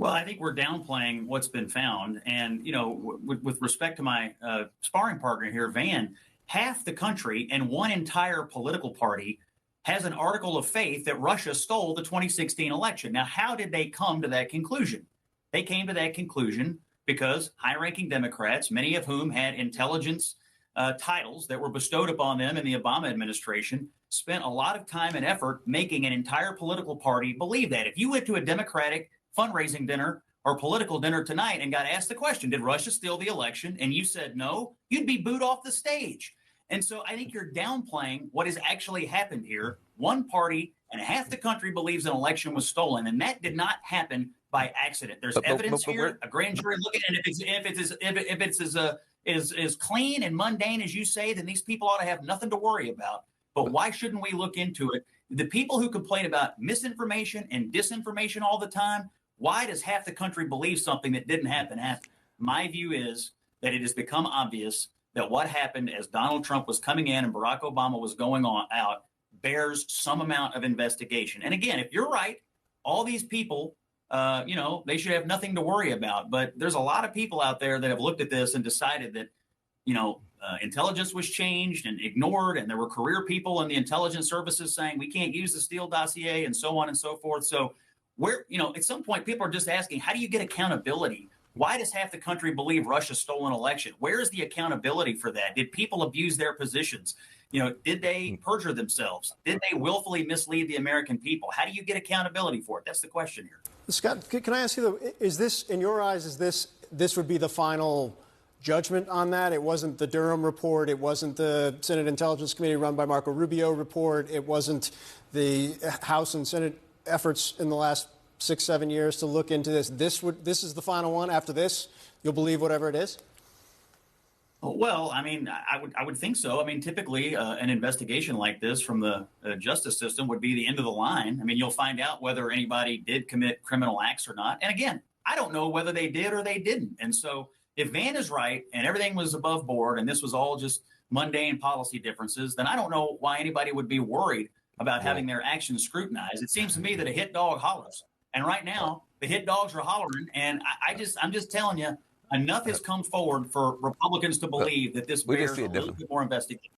Well, I think we're downplaying what's been found. And, with respect to my sparring partner here, Van, half the country and one entire political party has an article of faith that Russia stole the 2016 election. Now, how did they come to that conclusion? They came to that conclusion because high ranking Democrats, many of whom had intelligence titles that were bestowed upon them in the Obama administration, spent a lot of time and effort making an entire political party believe that. If you went to a Democratic fundraising dinner or political dinner tonight and got asked the question, did Russia steal the election? And you said no, you'd be booed off the stage. And so I think you're downplaying what has actually happened here. One party and half the country believes an election was stolen, and that did not happen by accident. There's evidence here. A grand jury looking at it. If it's as clean and mundane as you say, then these people ought to have nothing to worry about. But why shouldn't we look into it? The people who complain about misinformation and disinformation all the time, why does half the country believe something that didn't happen? My view is that it has become obvious that what happened as Donald Trump was coming in and Barack Obama was going out bears some amount of investigation. And again, if you're right, all these people, they should have nothing to worry about. But there's a lot of people out there that have looked at this and decided that, intelligence was changed and ignored. And there were career people in the intelligence services saying we can't use the Steele dossier and so on and so forth. So at some point, people are just asking, how do you get accountability? Why does half the country believe Russia stole an election? Where is the accountability for that? Did people abuse their positions? Did they perjure themselves? Did they willfully mislead the American people? How do you get accountability for it? That's the question here. Scott, can I ask you, though, is this, in your eyes, this would be the final judgment on that? It wasn't the Durham report. It wasn't the Senate Intelligence Committee run by Marco Rubio report. It wasn't the House and Senate efforts in the last 6-7 years to look into this. This is the final one. After this, you'll believe whatever it is? Well, I would think so. Typically, an investigation like this from the justice system would be the end of the line. You'll find out whether anybody did commit criminal acts or not. And again, I don't know whether they did or they didn't. And so if Van is right and everything was above board and this was all just mundane policy differences, then I don't know why anybody would be worried about having their actions scrutinized. It seems to me that a hit dog hollers. And right now, the hit dogs are hollering. And I'm just telling you, enough has come forward for Republicans to believe that this bears a little bit more investigation.